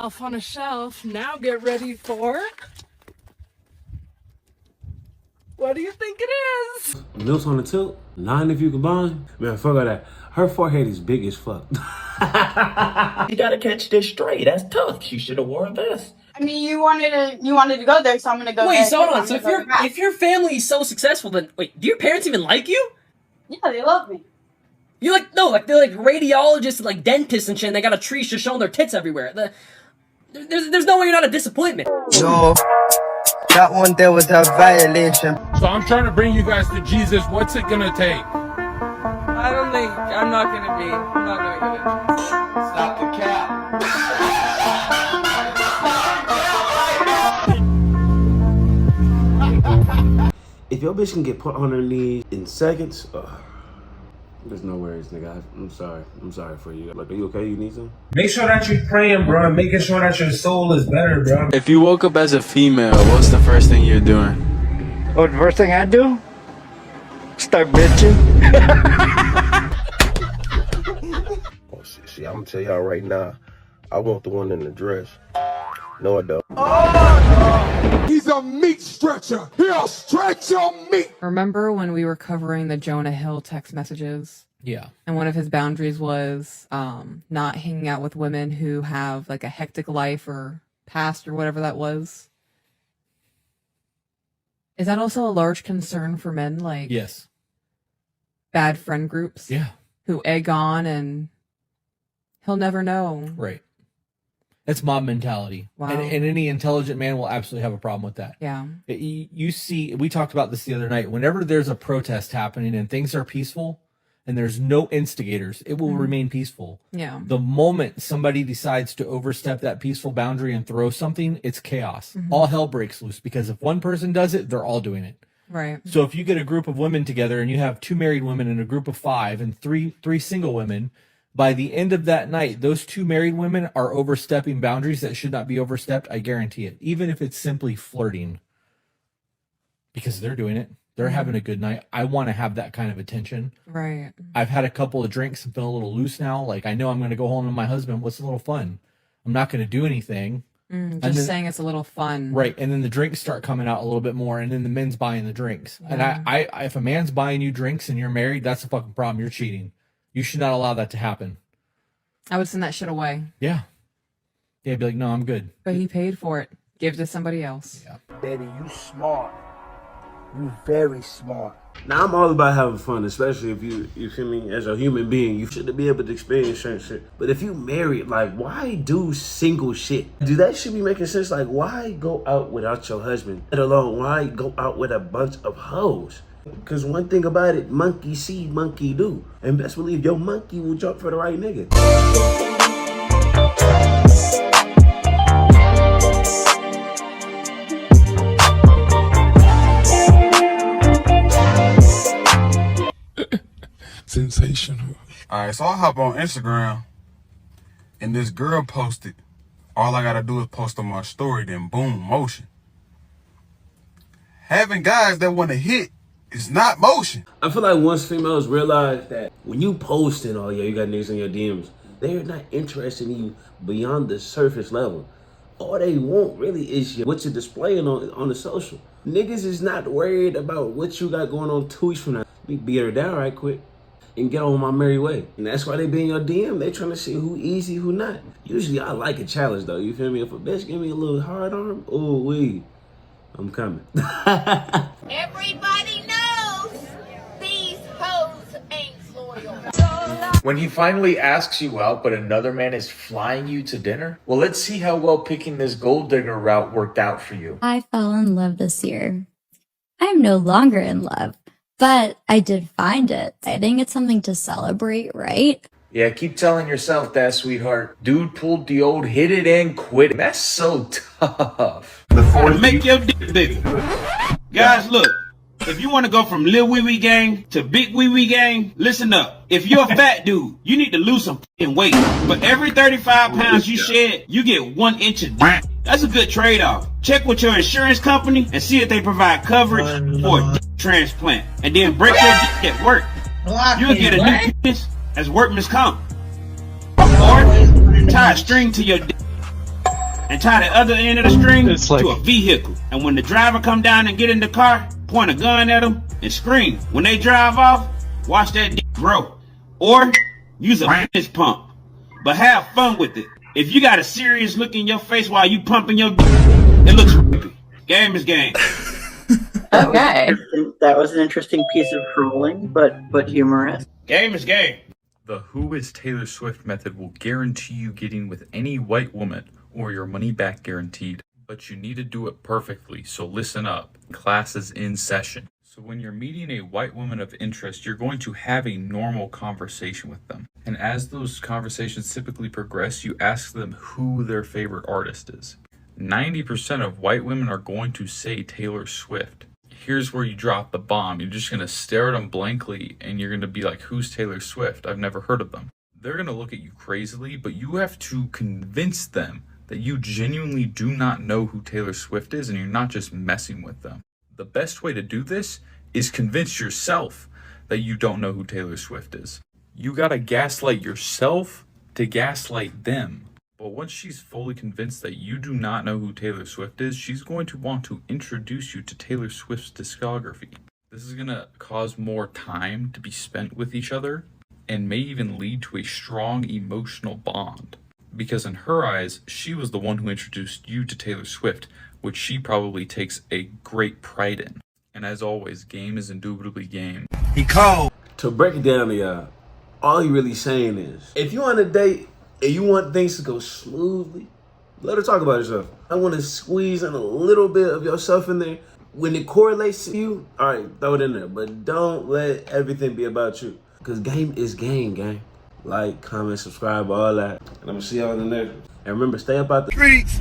Off on a shelf. Now get ready for... What do you think it is? Mills on the tilt, 9 if you combine. Man, fuck all that. Her forehead is big as fuck. You gotta catch this straight. That's tough. You should have worn this. I mean, you wanted to go there, so I'm gonna go. Wait, there. so hold on. So if your family is so successful, then wait, do your parents even like you? Yeah, they love me. You like they're like radiologists and like dentists and shit. And they got a tree just showing their tits everywhere. There's no way you're not a disappointment. No, that one there was a violation. So I'm trying to bring you guys to Jesus. What's it gonna take? I don't think I'm not gonna get it. Stop the cap. If your bitch can get put on her knees in seconds, there's no worries, nigga. I'm sorry. I'm sorry for you. Like, are you okay? You need some? Make sure that you're praying, bro. Making sure that your soul is better, bro. If you woke up as a female, what's the first thing you're doing? Oh, the first thing I do? Start bitching. Oh, see, I'm gonna tell y'all right now, I want the one in the dress. No, I don't. He's a meat stretcher. He'll stretch your meat. Remember when we were covering the Jonah Hill text messages? Yeah. And one of his boundaries was not hanging out with women who have like a hectic life or past or whatever that was. Is that also a large concern for men? Like, Yes. bad friend groups? Yeah. Who egg on and he'll never know. Right. That's mob mentality. Wow. And any intelligent man will absolutely have a problem with that. Yeah. You see, we talked about this the other night. Whenever there's a protest happening and things are peaceful and there's no instigators, it will remain peaceful. Yeah. The moment somebody decides to overstep that peaceful boundary and throw something, it's chaos. All hell breaks loose because if one person does it, they're all doing it. Right. So if you get a group of women together and you have 2 married women and a group of 5 and three single women, by the end of that night, those 2 married women are overstepping boundaries that should not be overstepped. I guarantee it. Even if it's simply flirting. Because they're doing it. They're having a good night. I want to have that kind of attention. Right. I've had a couple of drinks and feel a little loose now. Like, I know I'm going to go home to my husband. What's a little fun? I'm not going to do anything. Just saying it's a little fun. Right. And then the drinks start coming out a little bit more. And then the men's buying the drinks. And I if a man's buying you drinks and you're married, that's a fucking problem. You're cheating. You should not allow that to happen. I would send that shit away. Yeah. Yeah, be like, no, I'm good. But he paid for it. Give it to somebody else. Yeah. Baby, you smart. You very smart. Now, I'm all about having fun, especially if you feel me, as a human being, you should be able to experience certain shit. But if you married, like, why do single shit? Do that shit be making sense? Like, why go out without your husband? Let alone, why go out with a bunch of hoes? Because one thing about it, monkey see, monkey do. And best believe your monkey will jump for the right nigga. Sensational. Alright, so I hop on Instagram and this girl posted, all I gotta do is post on my story, then boom, motion. Having guys that want to hit is not motion. I feel like once females realize that when you posting, oh yeah, you got niggas in your DMs, they're not interested in you beyond the surface level. All they want really is what you're displaying on the social. Niggas is not worried about what you got going on 2 weeks from now. Let me beat her down right quick and get on my merry way. And that's why they be in your DM. They trying to see who easy, who not. Usually I like a challenge though, you feel me? If a bitch give me a little hard arm, ooh wee, I'm coming. Everybody knows these hoes ain't loyal. When he finally asks you out, but another man is flying you to dinner? Well, let's see how well picking this gold digger route worked out for you. I fell in love this year. I'm no longer in love, but I did find it. I think it's something to celebrate, right? Yeah, keep telling yourself that, sweetheart. Dude pulled the old hit it and quit it. That's so tough. Before make your dick bigger. Guys, look. If you want to go from Lil Wee Wee Gang to Big Wee Wee Gang, listen up. If you're a fat dude, you need to lose some f***ing weight. But every 35 pounds you shed, you get 1 inch of dick. That's a good trade-off. Check with your insurance company and see if they provide coverage for a dick transplant. And then break your dick at work. You'll get a new penis as workman's comp. Or tie a string to your dick. and tie the other end of the string to a vehicle. And when the driver come down and get in the car, point a gun at them and scream. When they drive off, watch that dick grow. Or use a fist pump. But have fun with it. If you got a serious look in your face while you pumping your dick, it looks creepy. Game is game. Okay. That was an interesting piece of trolling, but humorous. Game is game. The Who is Taylor Swift method will guarantee you getting with any white woman or your money back guaranteed. But you need to do it perfectly, so listen up. Class is in session. So when you're meeting a white woman of interest, you're going to have a normal conversation with them. And as those conversations typically progress, you ask them who their favorite artist is. 90% of white women are going to say Taylor Swift. Here's where you drop the bomb. You're just going to stare at them blankly and you're going to be like, who's Taylor Swift? I've never heard of them. They're going to look at you crazily, but you have to convince them that you genuinely do not know who Taylor Swift is and you're not just messing with them. The best way to do this is convince yourself that you don't know who Taylor Swift is. You got to gaslight yourself to gaslight them. But once she's fully convinced that you do not know who Taylor Swift is, she's going to want to introduce you to Taylor Swift's discography. This is going to cause more time to be spent with each other and may even lead to a strong emotional bond. Because in her eyes, she was the one who introduced you to Taylor Swift, which she probably takes a great pride in. And as always, game is indubitably game. He called. To break it down to y'all, all he really saying is, if you on a date and you want things to go smoothly, let her talk about herself. I want to squeeze in a little bit of yourself in there. When it correlates to you, all right, throw it in there. But don't let everything be about you. Because game is game, gang. Like, comment, subscribe, all that. And I'm going to see y'all in the next one. And remember, stay up out the streets.